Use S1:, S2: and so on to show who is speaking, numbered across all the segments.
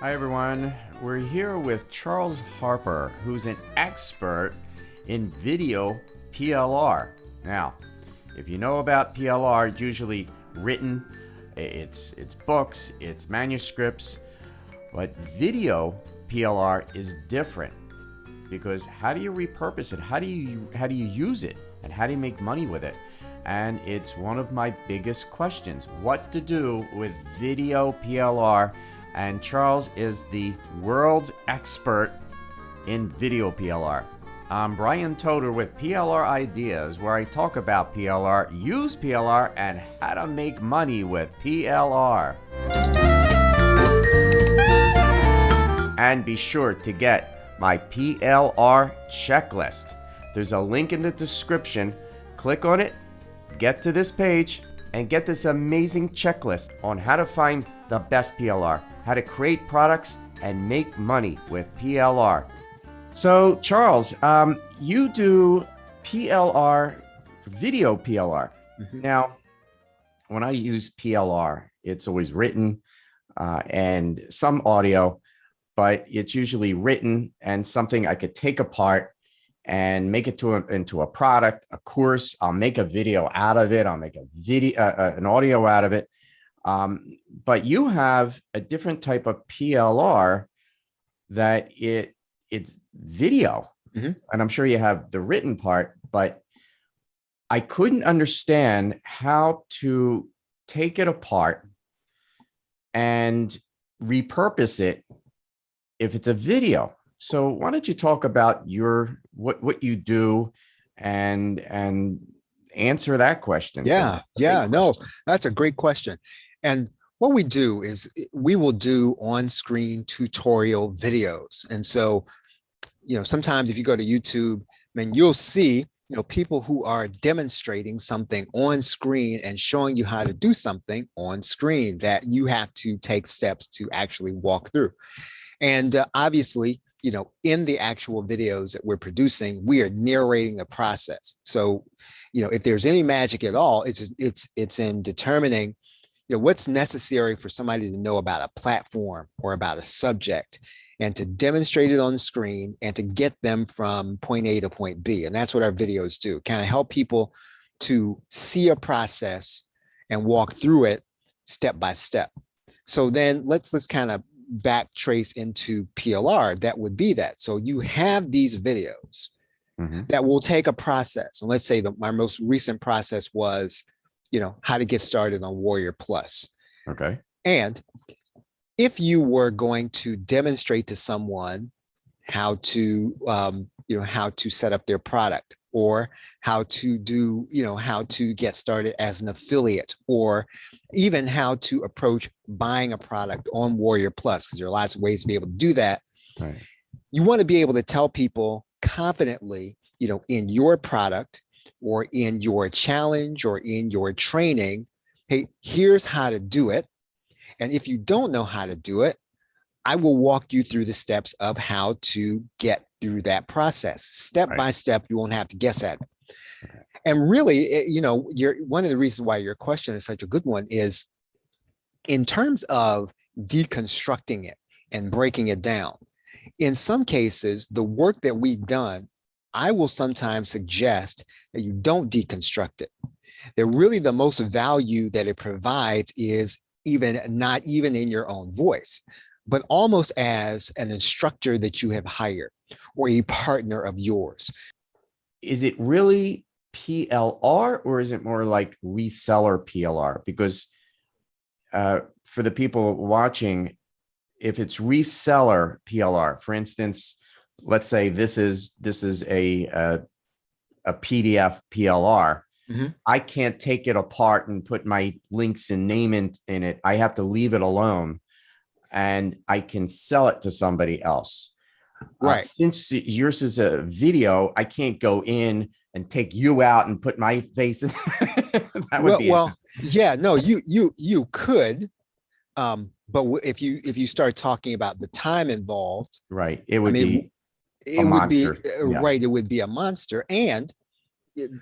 S1: Hi everyone, we're here with Charles Harper, who's an expert in video PLR. Now, if you know about PLR, it's usually written, it's books, it's manuscripts, but video PLR is different because how do you repurpose it? How do you use it? And how do you make money with it? And it's one of my biggest questions, what to do with video PLR. And Charles is the world's expert in video PLR. I'm Brian Toder with PLR Ideas, where I talk about PLR, use PLR, and how to make money with PLR. And be sure to get my PLR checklist. There's a link in the description. Click on it, get to this page, and get this amazing checklist on how to find the best PLR, how to create products and make money with PLR. So Charles, you do PLR, video PLR. Mm-hmm. Now, when I use PLR, it's always written and some audio, but it's usually written and something I could take apart and make it into a product, a course. I'll make a video out of it. I'll make a video, an audio out of it. But you have a different type of PLR that it's video. Mm-hmm. And I'm sure you have the written part, but I couldn't understand how to take it apart and repurpose it if it's a video. So why don't you talk about what you do and answer that question?
S2: Yeah, no, that's a great question. And what we do is we will do on-screen tutorial videos. And so, sometimes if you go to YouTube, then you'll see, people who are demonstrating something on screen and showing you how to do something on screen that you have to take steps to actually walk through. And obviously, in the actual videos that we're producing, we are narrating the process. So, if there's any magic at all, it's in determining, what's necessary for somebody to know about a platform or about a subject and to demonstrate it on the screen and to get them from point A to point B. And that's what our videos do, kind of help people to see a process and walk through it step by step. So then let's kind of back trace into PLR. That would be that. So you have these videos that will take a process. And let's say my most recent process was, how to get started on Warrior Plus.
S1: Okay.
S2: And if you were going to demonstrate to someone how to, how to set up their product, or how to do, how to get started as an affiliate, or even how to approach buying a product on Warrior Plus, because there are lots of ways to be able to do that.
S1: Right.
S2: You want to be able to tell people confidently, in your product or in your challenge or in your training, hey, here's how to do it. And if you don't know how to do it, I will walk you through the steps of how to get through that process. Step by step, you won't have to guess at it. Okay. And really, one of the reasons why your question is such a good one is in terms of deconstructing it and breaking it down. In some cases, the work that we've done, I will sometimes suggest that you don't deconstruct it. That really the most value that it provides is not even in your own voice, but almost as an instructor that you have hired or a partner of yours.
S1: Is it really PLR or is it more like reseller PLR? Because for the people watching, if it's reseller PLR, for instance, let's say this is a PDF PLR. Mm-hmm. I can't take it apart and put my links and name in it. I have to leave it alone, and I can sell it to somebody else.
S2: Right.
S1: Since yours is a video, I can't go in and take you out and put my face in. That would be
S2: yeah, no, you could. But if you start talking about the time involved,
S1: right, it would be a monster.
S2: Right, it would be a monster. And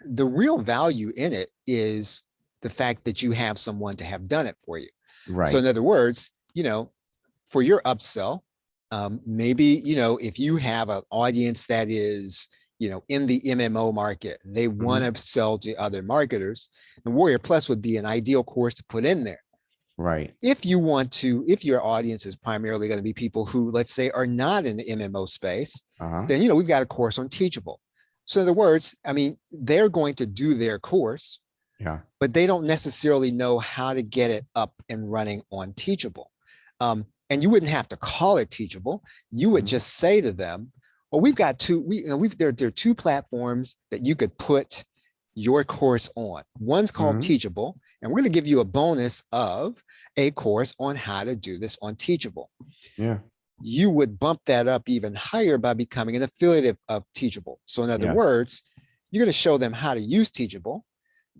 S2: the real value in it is the fact that you have someone to have done it for you.
S1: Right.
S2: So in other words, for your upsell, maybe, if you have an audience that is, in the MMO market, they want to sell to other marketers, and Warrior Plus would be an ideal course to put in there.
S1: Right.
S2: If your audience is primarily going to be people who, let's say, are not in the MMO space, then, we've got a course on Teachable. So in other words, I mean, they're going to do their course, but they don't necessarily know how to get it up and running on Teachable. And you wouldn't have to call it Teachable. You would just say to them, well, we've got there are two platforms that you could put your course on. One's called Teachable, and we're going to give you a bonus of a course on how to do this on Teachable.
S1: Yeah.
S2: You would bump that up even higher by becoming an affiliate of Teachable. So in other words, you're going to show them how to use Teachable,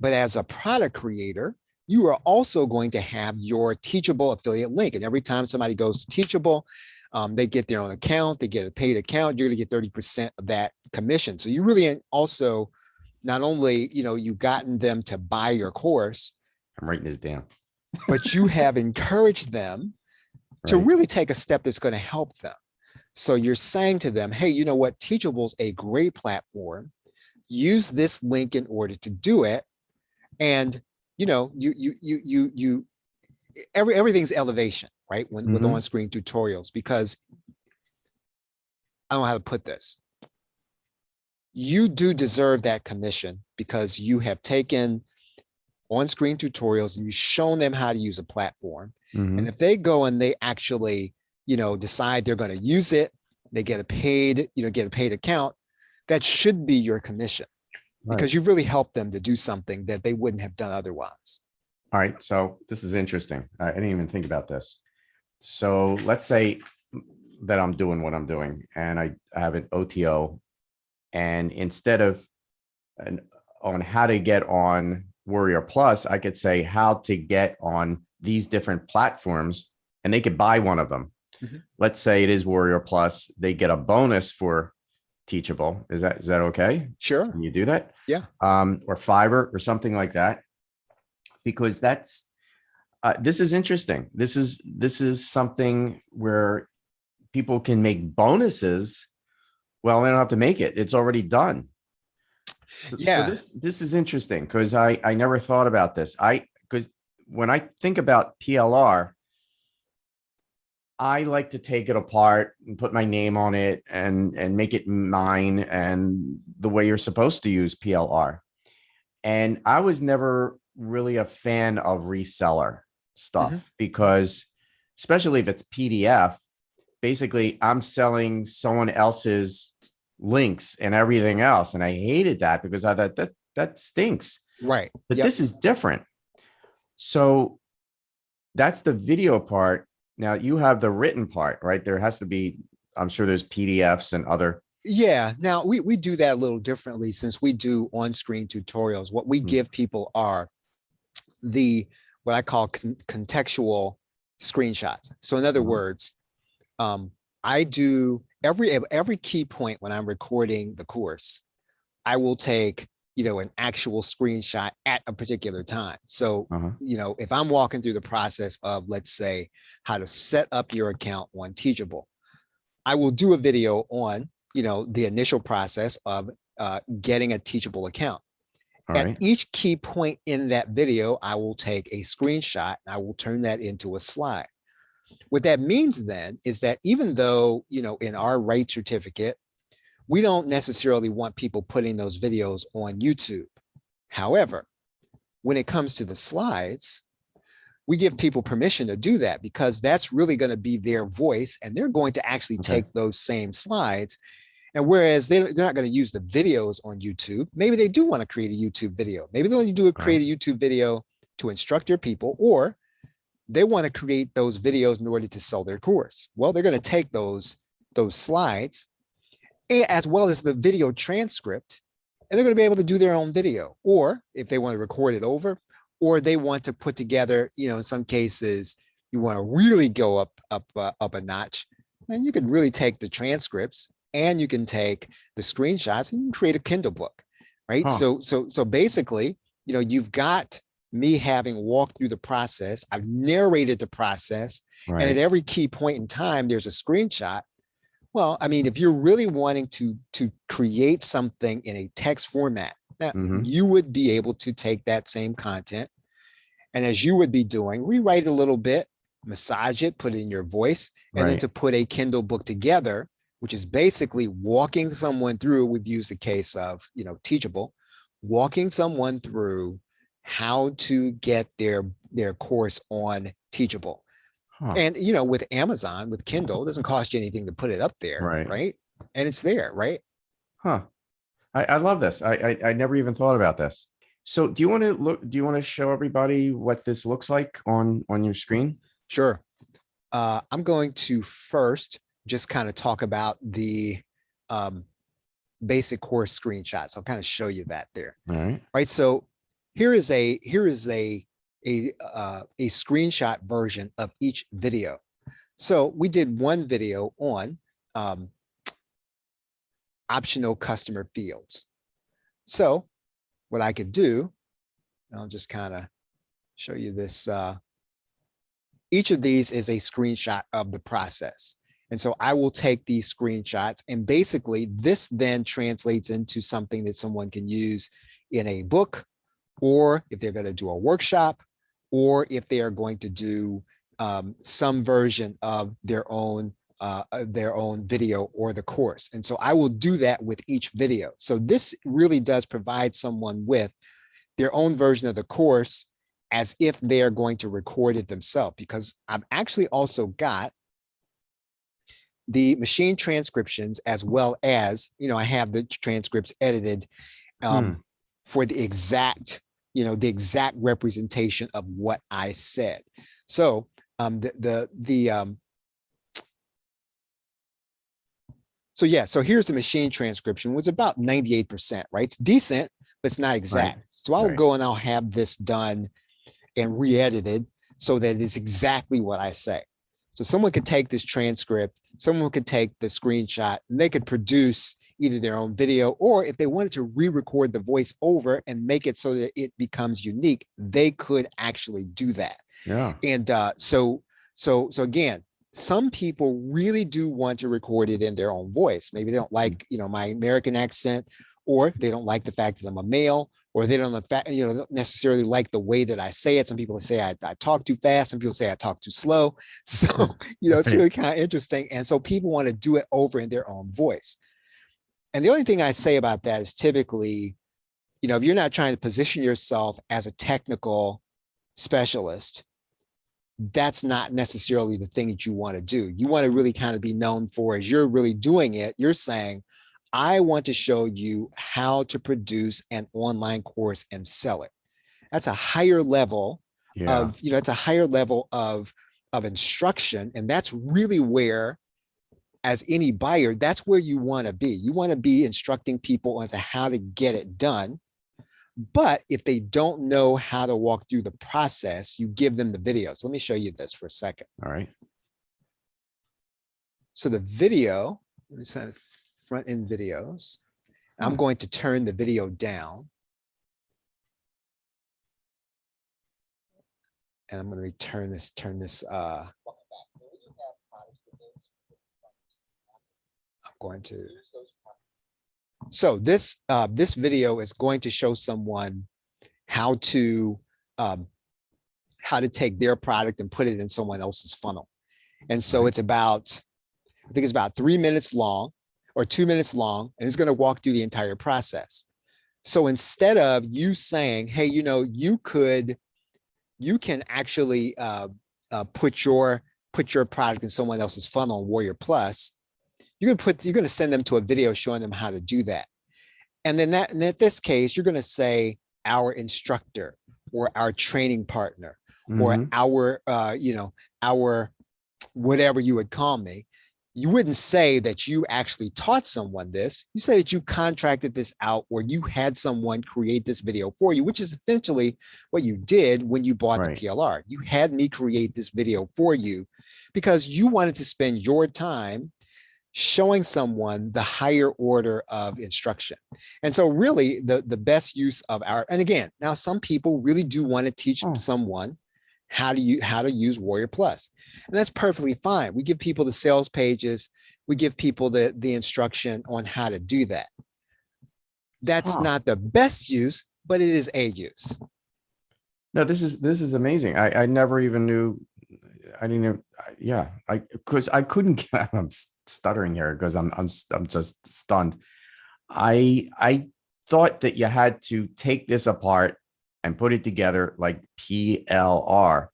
S2: but as a product creator, you are also going to have your Teachable affiliate link. And every time somebody goes to Teachable, they get their own account, they get a paid account, you're going to get 30% of that commission. So you really also, not only, you've gotten them to buy your course.
S1: I'm writing this down.
S2: But you have encouraged them to really take a step that's going to help them. So you're saying to them, hey, you know what? Teachable's a great platform. Use this link in order to do it. And everything's elevation, right? With on-screen tutorials, because I don't know how to put this. You do deserve that commission because you have taken on-screen tutorials and you've shown them how to use a platform. And if they go and they actually, decide they're going to use it, they get a paid account, that should be your commission. Because you've really helped them to do something that they wouldn't have done otherwise.
S1: All right. So this is interesting. I didn't even think about this. So let's say that I'm doing what I'm doing and I have an OTO, and instead of on how to get on Warrior Plus, I could say how to get on these different platforms, and they could buy one of them. Let's say it is Warrior Plus. They get a bonus for Teachable. Is that okay?
S2: Sure.
S1: Can you do that?
S2: Yeah.
S1: Or Fiverr or something like that, because that's this is interesting. This is something where people can make bonuses. Well, they don't have to make it. It's already done. So this is interesting because I never thought about this. Because when I think about PLR, I like to take it apart and put my name on it and make it mine and the way you're supposed to use PLR. And I was never really a fan of reseller stuff because, especially if it's PDF, basically I'm selling someone else's links and everything else. And I hated that because I thought that stinks.
S2: Right.
S1: But this is different. So that's the video part. Now you have the written part, right? There has to be, I'm sure there's PDFs and other.
S2: Yeah. Now we do that a little differently since we do on-screen tutorials. What we give people are what I call contextual screenshots. So in other words, I do every key point when I'm recording the course, I will take, an actual screenshot at a particular time. So, if I'm walking through the process of, let's say, how to set up your account on Teachable, I will do a video on, the initial process of getting a Teachable account. At each key point in that video, I will take a screenshot and I will turn that into a slide. What that means then is that even though, in our right certificate, we don't necessarily want people putting those videos on YouTube. However, when it comes to the slides, we give people permission to do that because that's really going to be their voice and they're going to actually take those same slides. And whereas they're not going to use the videos on YouTube, maybe they do want to create a YouTube video. Maybe they want to create a YouTube video to instruct their people, or they want to create those videos in order to sell their course. Well, they're going to take those slides as well as the video transcript, and they're going to be able to do their own video. Or if they want to record it over, or they want to put together, in some cases, you want to really go up a notch, then you can really take the transcripts and you can take the screenshots and you can create a Kindle book, right? So basically, you've got me having walked through the process. I've narrated the process. And at
S1: Right.
S2: every key point in time, there's a screenshot. Well, I mean, if you're really wanting to create something in a text format, now
S1: Mm-hmm.
S2: you would be able to take that same content and, as you would be doing, rewrite it a little bit, massage it, put it in your voice, and then
S1: Right.
S2: to put a Kindle book together, which is basically walking someone through. We've used the case of, Teachable, walking someone through how to get their course on Teachable.
S1: Huh.
S2: And, with Amazon, with Kindle, it doesn't cost you anything to put it up there,
S1: Right.
S2: right? And it's there, right?
S1: Huh. I love this. I never even thought about this. So do you want to show everybody what this looks like on your screen?
S2: Sure. I'm going to first just kind of talk about the um, basic course screenshots. I'll kind of show you that there.
S1: All right.
S2: Right. So here is a screenshot version of each video. So we did one video on um, optional customer fields. So what I could do, I'll just kind of show you this. Each of these is a screenshot of the process. And so I will take these screenshots, and basically this then translates into something that someone can use in a book, or if they're going to do a workshop, or if they are going to do some version of their own video or the course. And so I will do that with each video. So this really does provide someone with their own version of the course as if they are going to record it themselves, because I've actually also got the machine transcriptions, as well as, I have the transcripts edited for the exact representation of what I said. So so here's the machine transcription, was about 98%, right? It's decent, but it's not exact.
S1: Right.
S2: So I'll
S1: Right.
S2: go and I'll have this done and re-edited so that it's exactly what I say. So someone could take this transcript, someone could take the screenshot, and they could produce either their own video, or if they wanted to re-record the voice over and make it so that it becomes unique, they could actually do that.
S1: Yeah.
S2: And so again, some people really do want to record it in their own voice. Maybe they don't like, my American accent, or they don't like the fact that I'm a male, or they don't don't necessarily like the way that I say it. Some people say I talk too fast. Some people say I talk too slow. So, it's really kind of interesting. And so people want to do it over in their own voice. And the only thing I say about that is, typically, if you're not trying to position yourself as a technical specialist, that's not necessarily the thing that you want to do. You want to really kind of be known for, as you're really doing it, you're saying, I want to show you how to produce an online course and sell it. That's a higher level of, it's a higher level of instruction. And that's really where, as any buyer, that's where you want to be. You want to be instructing people onto how to get it done. But if they don't know how to walk through the process, you give them the video. So let me show you this for a second.
S1: All right.
S2: So the video, let me say front end videos. I'm going to turn the video down. And I'm going to turn this. I'm going to. So this video is going to show someone how to take their product and put it in someone else's funnel. And so I think it's about 3 minutes long, or 2 minutes long, and it's going to walk through the entire process. So instead of you saying, hey, you can actually put your product in someone else's funnel on Warrior Plus, you're going to send them to a video showing them how to do that. And then in this case, you're going to say our instructor, or our training partner, or our whatever you would call me. You wouldn't say that you actually taught someone this. You say that you contracted this out, or you had someone create this video for you, which is essentially what you did when you bought the PLR. You had me create this video for you because you wanted to spend your time showing someone the higher order of instruction. And so really the best use of our, and again, now some people really do want to teach someone how to use Warrior Plus. And that's perfectly fine. We give people the sales pages, we give people the instruction on how to do that. That's not the best use, but it is a use.
S1: No, this is amazing. I never even knew. I didn't even, yeah, because I couldn't get, I'm stuttering here because I'm just stunned. I thought that you had to take this apart and put it together like PLR,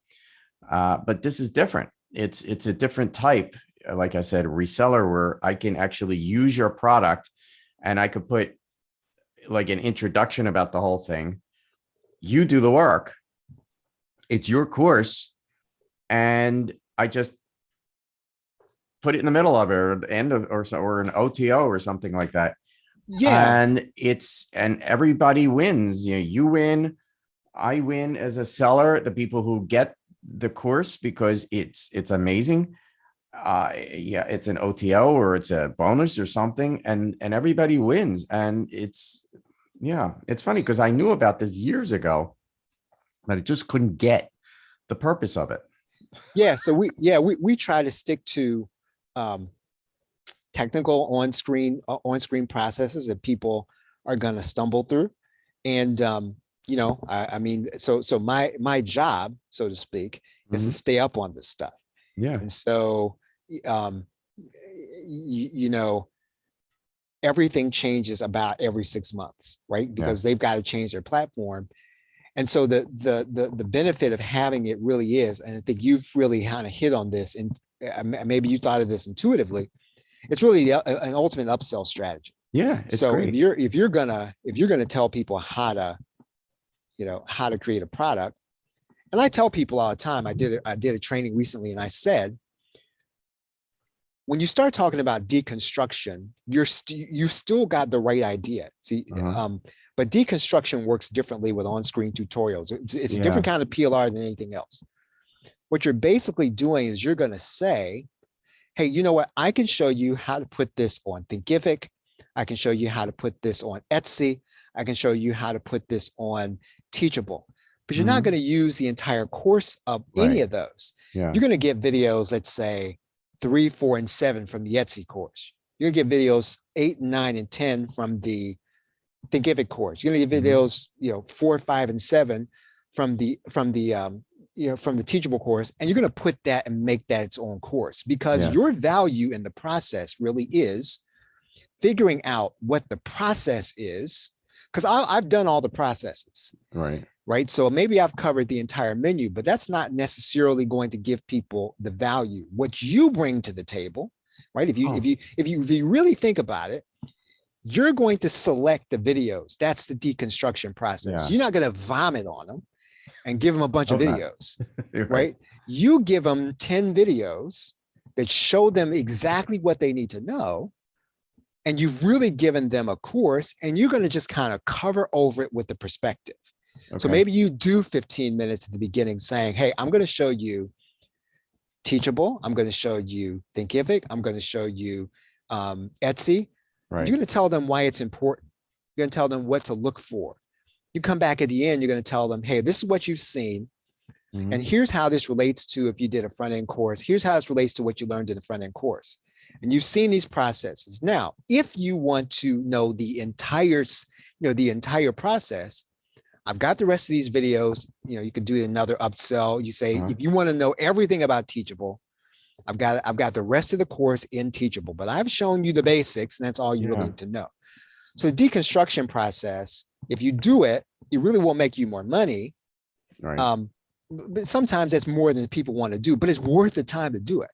S1: but this is different. It's a different type. Like I said, reseller, where I can actually use your product, and I could put like an introduction about the whole thing. You do the work. It's your course. And I just put it in the middle of it, or the end of, or an OTO or something like that.
S2: Yeah.
S1: And everybody wins. You win, I win as a seller, the people who get the course because it's amazing. Yeah, it's an OTO or it's a bonus or something, and everybody wins. And it's funny because I knew about this years ago, but I just couldn't get the purpose of it.
S2: Yeah, so we try to stick to technical on-screen processes that people are going to stumble through, and I mean, so my job, so to speak, is to stay up on this stuff.
S1: Yeah,
S2: and so everything changes about every 6 months, right? Because they've got to change their platform. And so the benefit of having it really is, and I think you've really kind of hit on this, and maybe you thought of this intuitively, it's really an ultimate upsell strategy.
S1: Yeah, it's
S2: so
S1: great.
S2: if you're gonna tell people how to create a product, and I tell people all the time, I did a training recently, and I said, when you start talking about deconstruction, you still got the right idea. See, but deconstruction works differently with on-screen tutorials. It's a different kind of PLR than anything else. What you're basically doing is you're going to say, hey, you know what? I can show you how to put this on Thinkific. I can show you how to put this on Etsy. I can show you how to put this on Teachable. But you're not going to use the entire course of any of those.
S1: Yeah.
S2: You're going to get videos, let's say 3, 4, and 7 from the Etsy course. You're going to get videos 8, 9, and 10 from the Thinkific course. You're going to get videos, 4, 5, and 7 from the Teachable course, and you're going to put that and make that its own course, because your value in the process really is figuring out what the process is. Because I've done all the processes, right? So maybe I've covered the entire menu, but that's not necessarily going to give people the value. What you bring to the table, right? If you really think about it, you're going to select the videos. That's the deconstruction process. You're not going to vomit on them and give them a bunch of videos, right? You give them 10 videos that show them exactly what they need to know. And you've really given them a course, and you're going to just kind of cover over it with the perspective. So maybe you do 15 minutes at the beginning saying, hey, I'm going to show you Teachable. I'm going to show you Thinkific. I'm going to show you Etsy. You're going to tell them why it's important. You're going to tell them what to look for. You come back at the end, you're going to tell them, hey, this is what you've seen. And here's how this relates to if you did a front-end course. Here's how this relates to what you learned in the front-end course. And you've seen these processes. Now, if you want to know the entire process, I've got the rest of these videos. You could do another upsell. You say, if you want to know everything about Teachable, I've got the rest of the course in Teachable, but I've shown you the basics, and that's all you really need to know. So the deconstruction process, if you do it, it really will make you more money. But sometimes that's more than people want to do, but it's worth the time to do it.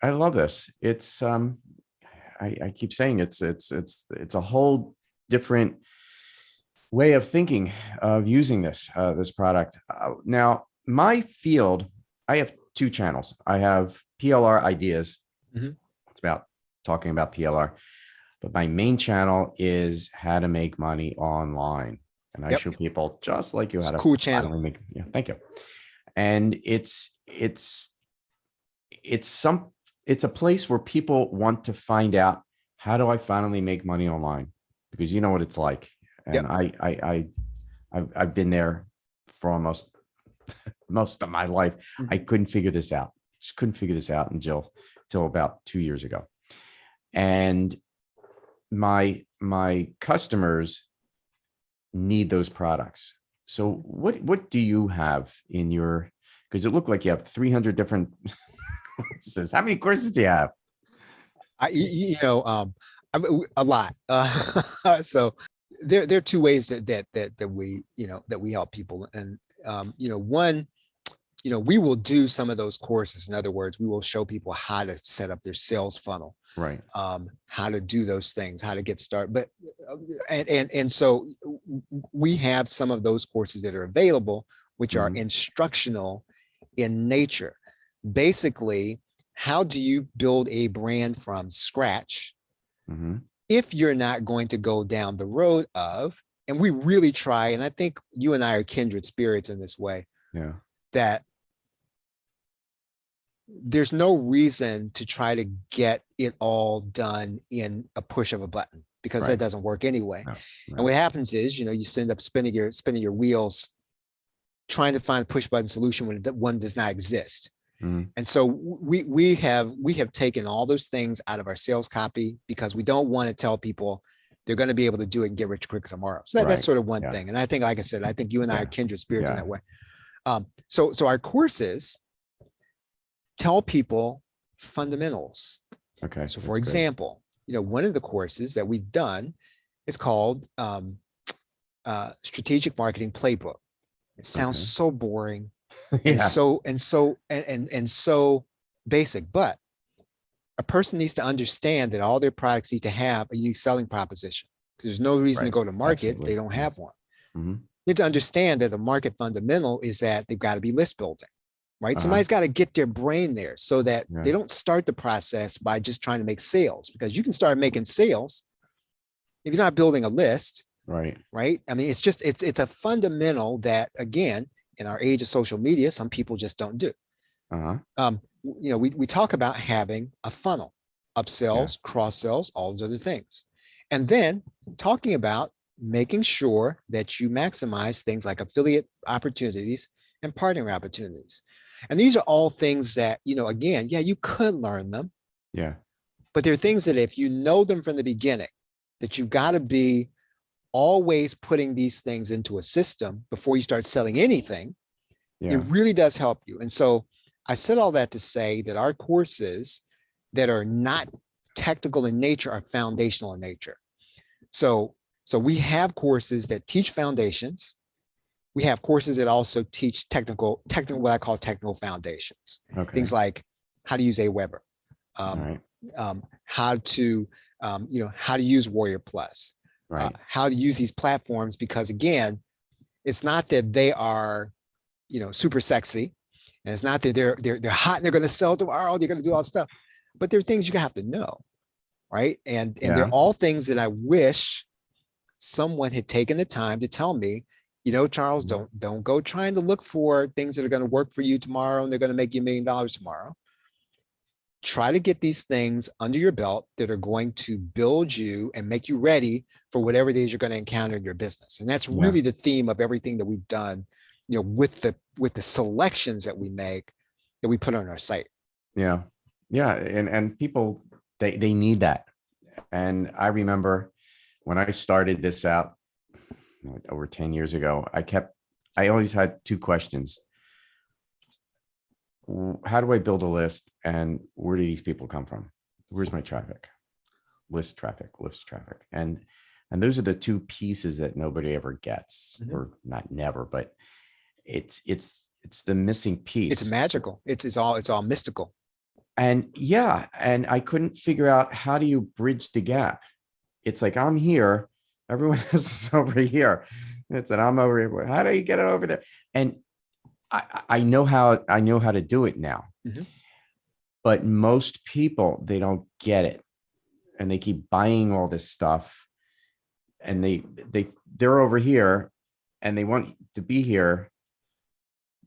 S1: I love this. It's I keep saying it's a whole different way of thinking of using this product. Now, my field, I have 2 channels. I have PLR ideas. It's about talking about PLR, but my main channel is how to make money online. And I show people just like you how to
S2: cool channel.
S1: make. Thank you. And it's it's a place where people want to find out, how do I finally make money online? Because you know what it's like. And
S2: Yep.
S1: I've been there for almost most of my life. I
S2: Mhm.
S1: couldn't figure this out. Just couldn't figure this out until about 2 years ago. And my customers need those products. So what do you have in your, because it looked like you have 300 different courses. How many courses do you have?
S2: You know, a lot. So there are two ways that we, that we help people. And, one, we will do some of those courses. In other words, we will show people how to set up their sales funnel,
S1: Right.
S2: how to do those things, how to get started. But and so we have some of those courses that are available, which are
S1: Mhm.
S2: instructional in nature. Basically, how do you build a brand from scratch
S1: Mhm.
S2: if you're not going to go down the road of, and we really try, and I think you and I are kindred spirits in this way,
S1: Yeah.
S2: that there's no reason to try to get it all done in a push of a button, because that
S1: Right.
S2: doesn't work anyway.
S1: No.
S2: And
S1: No.
S2: what happens is, you end up spinning your wheels trying to find a push button solution when one does not exist.
S1: Mhm.
S2: And so we have taken all those things out of our sales copy because we don't want to tell people they're going to be able to do it and get rich quick tomorrow. So that's
S1: Right.
S2: sort of one
S1: Yeah.
S2: thing. And I think, like I said, I think you and I are
S1: Yeah.
S2: kindred spirits in
S1: Yeah.
S2: that way. So our courses tell people fundamentals.
S1: Okay.
S2: So for
S1: That's great.
S2: example, one of the courses that we've done is called Strategic Marketing Playbook. It sounds
S1: Okay.
S2: so boring and
S1: Yeah.
S2: so basic, but a person needs to understand that all their products need to have a unique selling proposition. There's no reason to
S1: Right.
S2: go to market if they
S1: Absolutely.
S2: don't
S1: Yeah.
S2: have one.
S1: Mhm.
S2: You need to understand that the market fundamental is that they've got to be list building, right?
S1: Uh-huh.
S2: Somebody's got to get their brain there so that
S1: Yeah.
S2: they don't start the process by just trying to make sales, because you can start making sales if you're not building a list,
S1: Right.
S2: right? I mean, it's a fundamental that, again, in our age of social media, some people just don't do.
S1: Uh-huh.
S2: We talk about having a funnel,
S1: Yeah.
S2: upsells, cross sells, all those other things. And then talking about making sure that you maximize things like affiliate opportunities and partner opportunities. And these are all things that, again, yeah, you could learn them,
S1: Yeah.
S2: but there are things that if you know them from the beginning, that you've got to be always putting these things into a system before you start selling anything. It
S1: Yeah.
S2: really does help you. And so I said all that to say that our courses that are not technical in nature are foundational in nature. So, so we have courses that teach foundations. We have courses that also teach what I call technical foundations.
S1: Okay.
S2: Things like how to use Aweber,
S1: All
S2: um,
S1: right.
S2: how to use Warrior Plus,
S1: Right.
S2: how to use these platforms, because again, it's not that they are, super sexy, and it's not that they're hot and they're going to sell tomorrow. They're going to do all that stuff, but there are things you have to know, right? And they're
S1: Yeah.
S2: all things that I wish someone had taken the time to tell me. Charles,
S1: Mhm.
S2: don't go trying to look for things that are going to work for you tomorrow and they're going to make you $1 million tomorrow. Try to get these things under your belt that are going to build you and make you ready for whatever it is you're going to encounter in your business. And that's
S1: Yeah.
S2: really the theme of everything that we've done, with the selections that we make, that we put on our site.
S1: Yeah. Yeah. And people, they need that. And I remember when I started this out over 10 years ago, I always had two questions. How do I build a list? And where do these people come from? Where's my traffic? List traffic. And those are the two pieces that nobody ever gets,
S2: Mhm.
S1: or not never, but it's the missing
S2: It's
S1: piece.
S2: magical. It's all mystical.
S1: And yeah, and I couldn't figure out, how do you bridge the gap? It's like, I'm here, everyone else is over here. It's that I'm over here. How do you get it over there? And I know how to do it now,
S2: Mhm.
S1: but most people, they don't get it, and they keep buying all this stuff, and they're over here, and they want to be here,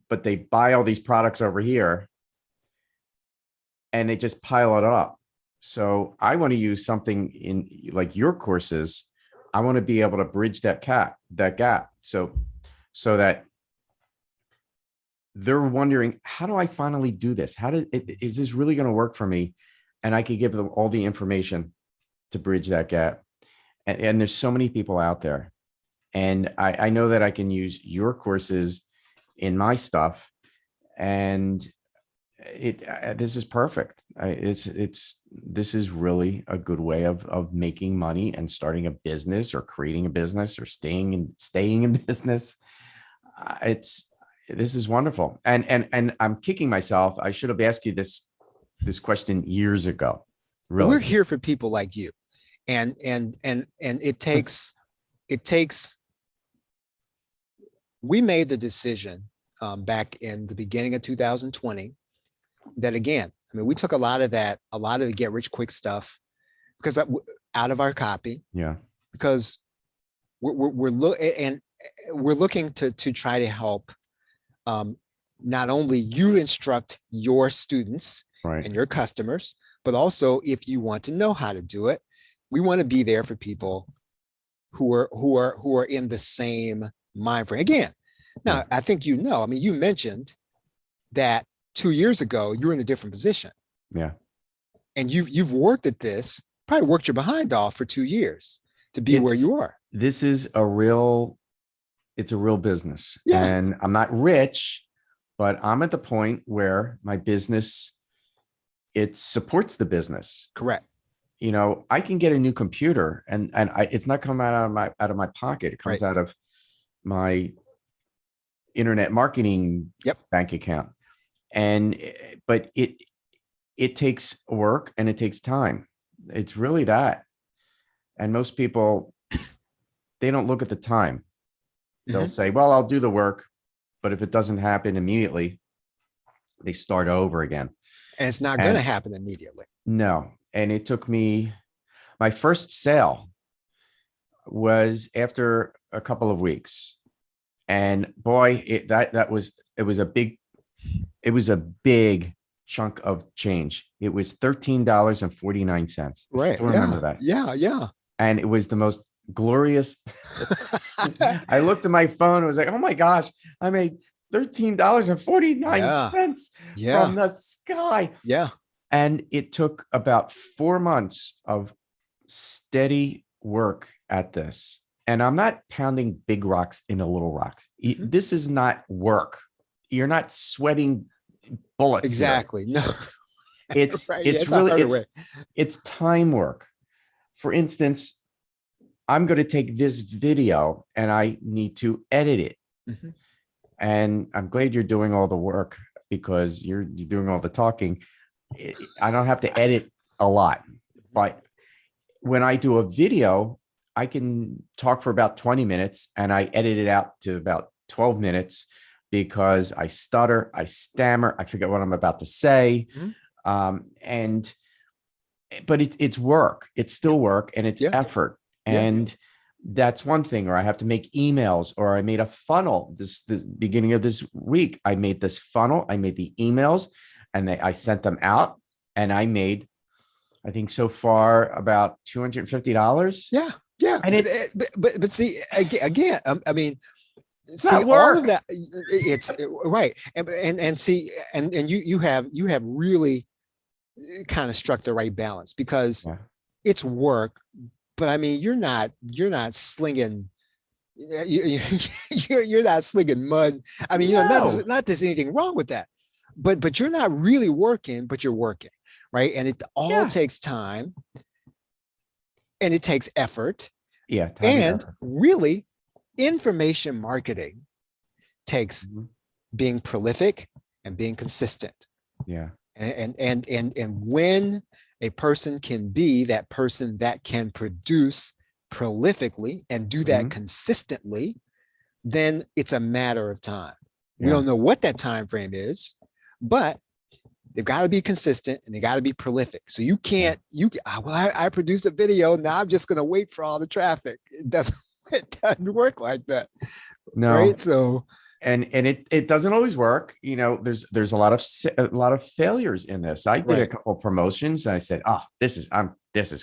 S1: but they buy all these products over here, and they just pile it up. So I want to use something in like your courses. I want to be able to bridge that gap. So that they're wondering, how do I finally do this? Is this really going to work for me? And I could give them all the information to bridge that gap. And there's so many people out there. And I know that I can use your courses in my stuff, and this is perfect. This is really a good way of making money and starting a business or creating a business or staying in business. This is wonderful. And I'm kicking myself. I should have asked you this question years ago. Really.
S2: We're here for people like you. And it takes, we made the decision back in the beginning of 2020 that, again, I mean, we took a lot of the get rich quick stuff because out of our copy.
S1: Yeah.
S2: Because we're looking to try to help not only you instruct your students
S1: Right.
S2: and your customers, but also if you want to know how to do it, we want to be there for people who are in the same mind frame. Again, now I think I mean, you mentioned that 2 years ago you were in a different position.
S1: Yeah.
S2: And you've worked at this, probably worked your behind off for 2 years to be where you are.
S1: This is it's a real business.
S2: Yeah.
S1: And I'm not rich, but I'm at the point where my business, it supports the business.
S2: Correct.
S1: You know, I can get a new computer and it's not coming out of my pocket. It comes out of my internet marketing bank account. But it takes work and it takes time. It's really that. And most people, they don't look at the time. They'll say, well, I'll do the work, but if it doesn't happen immediately, they start over again.
S2: And it's not going to happen immediately.
S1: No. And it took me, my first sale was after a couple of weeks. And boy, it was a big chunk of change. It was $13.49.
S2: Right.
S1: I still remember that.
S2: Yeah. Yeah.
S1: And it was the most glorious. I looked at my phone and was like, oh my gosh, I made $13.49 from the sky.
S2: Yeah.
S1: And it took about 4 months of steady work at this. And I'm not pounding big rocks into little rocks. This is not work. You're not sweating bullets.
S2: Exactly.
S1: Here.
S2: No.
S1: It's it's time work. For instance, I'm going to take this video and I need to edit it. And I'm glad you're doing all the work because you're doing all the talking. I don't have to edit a lot, but when I do a video, I can talk for about 20 minutes and I edit it out to about 12 minutes because I stutter, I stammer, I forget what I'm about to say. But it's work. It's still work and it's effort. And that's one thing. Or I have to make emails, or I made a funnel this beginning of this week. I made this funnel. I made the emails and I sent them out and I made, I think so far about $250.
S2: Yeah. Yeah.
S1: And
S2: but see, again, I mean,
S1: see, all
S2: of that, it's right. And see, and you have really kind of struck the right balance because it's work, but I mean, you're not slinging, you're not slinging mud. I mean, not there's anything wrong with that, but you're not really working, but you're working, right? And it all takes time and it takes effort.
S1: Yeah.
S2: And really, information marketing takes being prolific and being consistent.
S1: Yeah.
S2: And when a person can be that person that can produce prolifically and do that consistently, then it's a matter of time. We don't know what that time frame is, but they've got to be consistent and they got to be prolific. So you can't, I produced a video, now I'm just going to wait for all the traffic. It doesn't work like that.
S1: No.
S2: Right. So
S1: and it doesn't always work. You know, there's a lot of failures in this. I did a
S2: Right.
S1: couple promotions and I said, oh, this is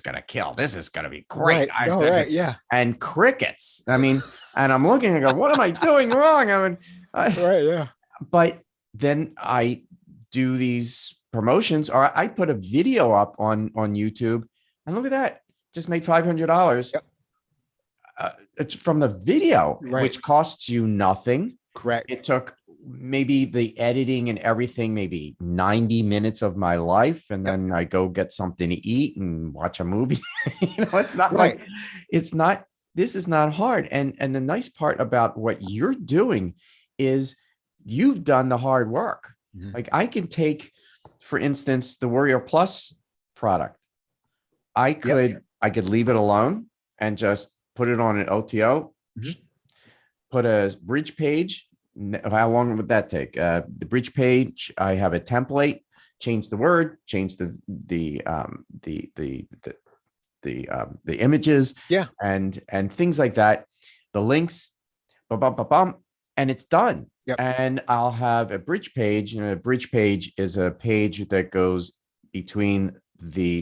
S1: gonna kill. This is gonna be great.
S2: Right. No, right. Yeah.
S1: And crickets. I mean, and I'm looking and go, what am I doing wrong? I mean,
S2: Right. Yeah.
S1: but then I do these promotions, or I put a video up on YouTube, and look at that, just made $500.
S2: Yep.
S1: It's from the video,
S2: Right.
S1: which costs you nothing.
S2: Correct.
S1: It took maybe the editing and everything, maybe 90 minutes of my life. And
S2: Yep.
S1: then I go get something to eat and watch a movie. You know, it's not
S2: Right.
S1: like, this is not hard. And the nice part about what you're doing is you've done the hard work.
S2: Mhm.
S1: Like I can take, for instance, the Warrior Plus product. I could leave it alone and just put it on an OTO,
S2: Mhm.
S1: put a bridge page. How long would that take? The bridge page, I have a template, change the word, change the images,
S2: Yeah.
S1: and things like that, the links, and it's done.
S2: Yep.
S1: And I'll have a bridge page, and a bridge page is a page that goes between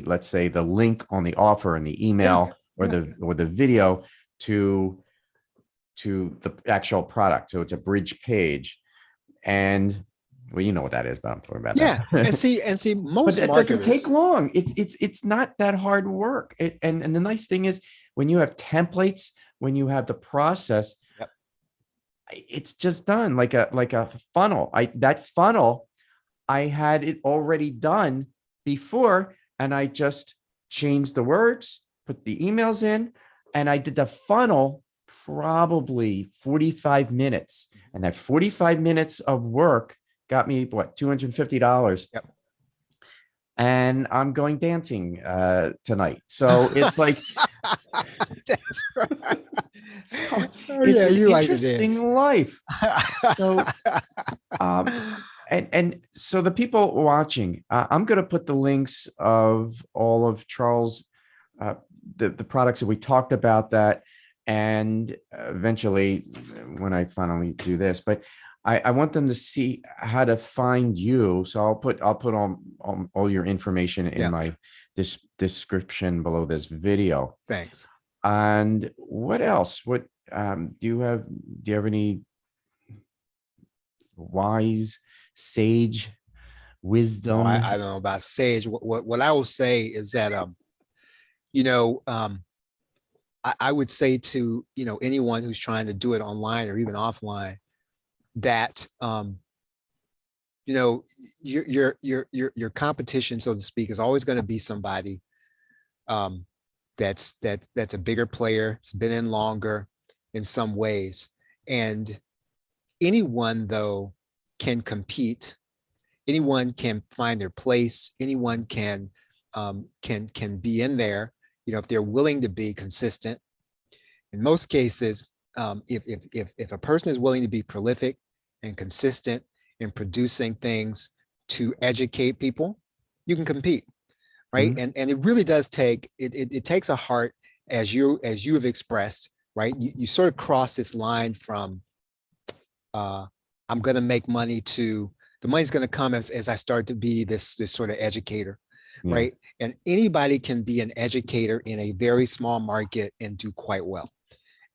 S1: let's say the link on the offer and the email or the video to the actual product. So it's a bridge page. And well, you know what that is, but I'm talking about that.
S2: and see, most
S1: but it
S2: marketers,
S1: doesn't take long. It's not that hard work. And the nice thing is when you have templates, when you have the process,
S2: Yep.
S1: it's just done like a funnel. That funnel, I had it already done before, and I just changed the words, put the emails in, and I did the funnel probably 45 minutes. And that 45 minutes of work got me what, $250.
S2: Yep.
S1: And I'm going dancing tonight. So it's like
S2: That's right.
S1: so
S2: Oh,
S1: it's
S2: yeah,
S1: an
S2: you like to dance.
S1: interesting life. So and so the people watching, I'm going to put the links of all of Charles, the products that we talked about, that, and eventually when I finally do this, but I want them to see how to find you. So I'll put all your information in my description below this video.
S2: Thanks.
S1: And what else? What do you have any wise sage wisdom?
S2: I don't know about sage. What I will say is that I would say to anyone who's trying to do it online or even offline that your competition, so to speak, is always going to be somebody that's a bigger player. It's been in longer in some ways, and anyone though can compete. Anyone can find their place. Anyone can be in there. If they're willing to be consistent. In most cases, if a person is willing to be prolific and consistent in producing things to educate people, you can compete, right?
S1: Mhm.
S2: And it really does take it takes a heart, as you have expressed, right? You sort of cross this line from I'm going to make money to the money's going to come as I start to be this sort of educator,
S1: Yeah.
S2: right? And anybody can be an educator in a very small market and do quite well.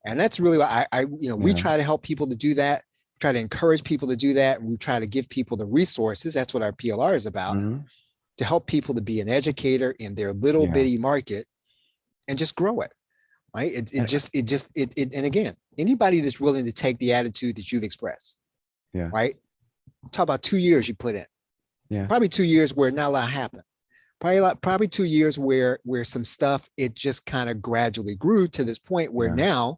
S2: And that's really what we try to help people to do that, try to encourage people to do that. We try to give people the resources. That's what our PLR is about, to help people to be an educator in their little bitty market and just grow it, right? And again, anybody that's willing to take the attitude that you've expressed, right? Talk about 2 years you put in, probably 2 years where not a lot happened. Probably 2 years where some stuff, it just kind of gradually grew to this point where now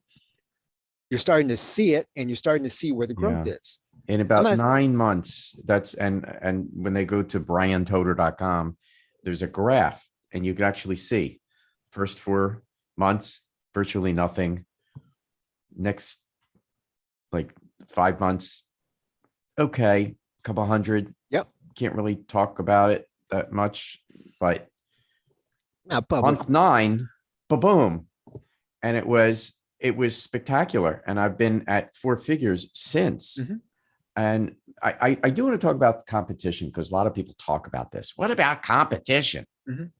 S2: you're starting to see it, and you're starting to see where the growth is.
S1: In about 9 months, and when they go to briantoder.com, there's a graph, and you can actually see first 4 months, virtually nothing. Next, like 5 months, okay, a couple hundred.
S2: Yep.
S1: Can't really talk about it that much, but month 9, boom. And it was spectacular. And I've been at 4 figures since. And I do want to talk about competition because a lot of people talk about this. What about competition?
S2: Mhm.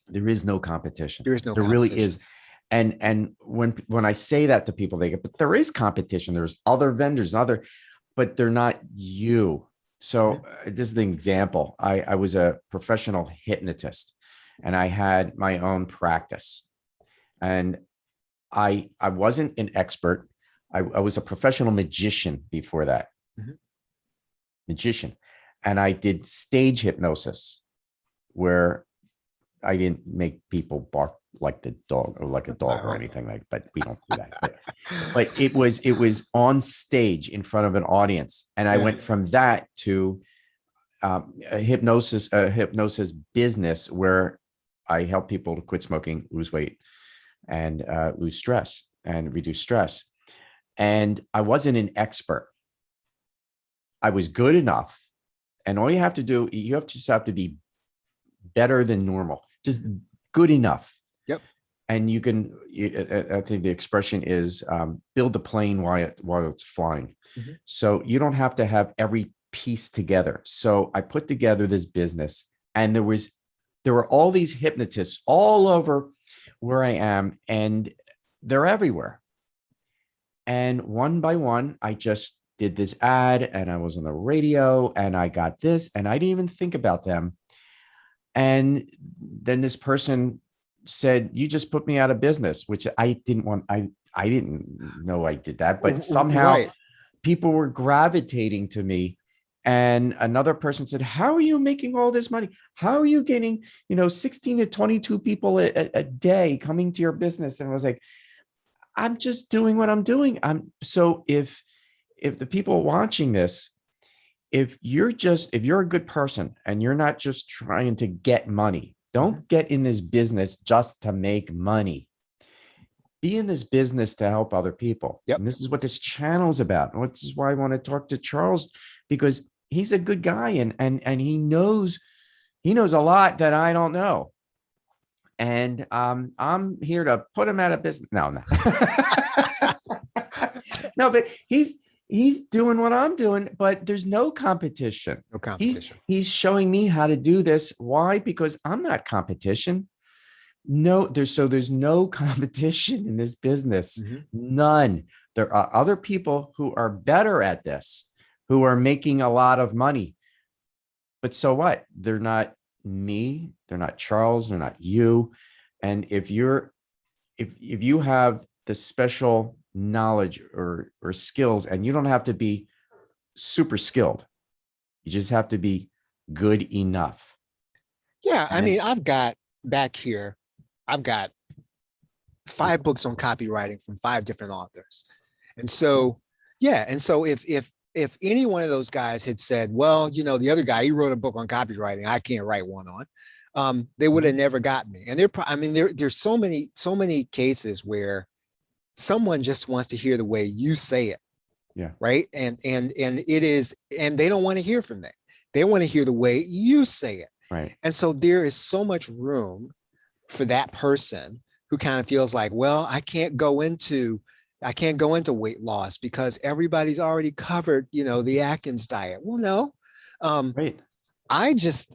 S1: There is no competition.
S2: There is no
S1: There really
S2: competition.
S1: is. And when I say that to people, they go, but there is competition. There's other vendors, but they're not you.
S2: Mhm.
S1: So this is the example. I was a professional hypnotist and I had my own practice. And I wasn't an expert. I was a professional magician before that.
S2: Mhm.
S1: Magician. And I did stage hypnosis where I didn't make people bark like the dog or like a dog or
S2: Wow.
S1: anything like, but we don't do that. But it was on stage in front of an audience. And I
S2: Yeah.
S1: went from that to a hypnosis business where I help people to quit smoking, lose weight, and lose stress and reduce stress. And I wasn't an expert. I was good enough. And all you have to do, just have to be better than normal, just good enough.
S2: Yep.
S1: And you can, I think the expression is build the plane while it's flying.
S2: Mhm.
S1: So you don't have to have every piece together. So I put together this business and there were all these hypnotists all over where I am and they're everywhere. And one by one, I just did this ad and I was on the radio and I got this and I didn't even think about them. And then this person said, you just put me out of business, which I didn't want. I didn't know I did that, but somehow
S2: Right.
S1: people were gravitating to me. And another person said, how are you making all this money? How are you getting, 16 to 22 people a day coming to your business? And I was like, I'm just doing what I'm doing. So if the people watching this, if you're a good person and you're not just trying to get money,
S2: Mhm.
S1: don't get in this business just to make money. Be in this business to help other people.
S2: Yep.
S1: And this is what this channel is about. And this is why I want to talk to Charles, because he's a good guy and he knows a lot that I don't know. And I'm here to put him out of business. No. No, but he's doing what I'm doing, but there's no competition.
S2: No
S1: He's
S2: competition.
S1: he's showing me how to do this. Why? Because I'm not competition. No, there's no competition in this business.
S2: Mhm.
S1: None. There are other people who are better at this, who are making a lot of money. But so what? They're not me, they're not Charles, they're not you. And if you have the special knowledge or skills, and you don't have to be super skilled, you just have to be good enough.
S2: Yeah. I
S1: And
S2: mean, back here, I've got 5 books on copywriting from 5 different authors. And so, yeah. And so if any one of those guys had said, well, the other guy, he wrote a book on copywriting, I can't write one on, they would have never got me. And there's so many cases where someone just wants to hear the way you say it.
S1: yeah,
S2: Right. And it is, and they don't want to hear from that. They want to hear the way you say it.
S1: right.
S2: And so there is so much room for that person who kind of feels like, well, I can't go into weight loss because everybody's already covered, the Atkins diet. Well, no.
S1: Right.
S2: I just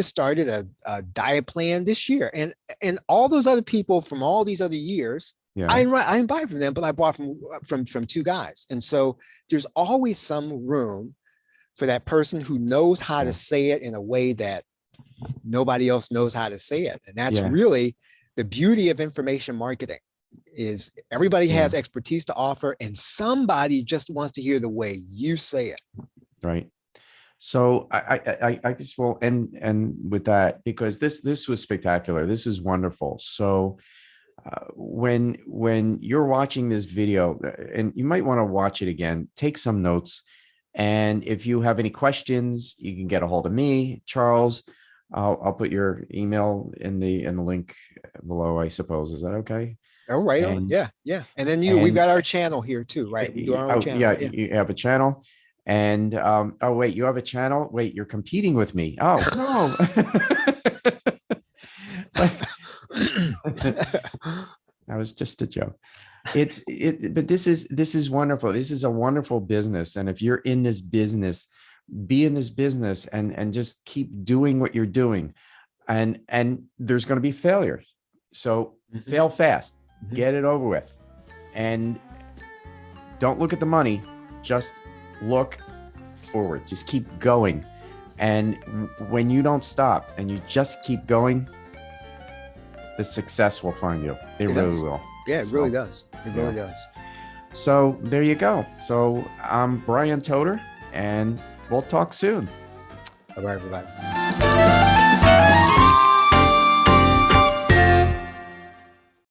S2: started a diet plan this year, and all those other people from all these other years,
S1: Yeah.
S2: I didn't buy from them, but I bought from 2 guys. And so there's always some room for that person who knows how to say it in a way that nobody else knows how to say it. And that's
S1: Yeah.
S2: really the beauty of information marketing, is everybody has
S1: Yeah.
S2: expertise to offer, and somebody just wants to hear the way you say it.
S1: Right. So I just will end with that, because this was spectacular. This is wonderful. So when you're watching this video, and you might want to watch it again, take some notes. And if you have any questions, you can get a hold of me, Charles. I'll put your email in the link below, I suppose. Is that okay?
S2: Oh, right on.
S1: And
S2: Yeah, yeah. And then we've
S1: and
S2: got our channel here too, right? We do our own
S1: oh
S2: channel.
S1: yeah,
S2: Yeah.
S1: you have a channel. And oh wait, you have a channel? Wait, you're competing with me. Oh no. That was just a joke. But this is wonderful. This is a wonderful business. And if you're in this business, be in this business and just keep doing what you're doing. And there's going to be failures. So fail fast, get it over with. And don't look at the money, just look forward, just keep going. And when you don't stop and you just keep going, the success will find you. It really will.
S2: Yeah, it really does. It really does.
S1: So there you go. So I'm Brian Toder, and we'll talk soon.
S2: Bye-bye, everybody.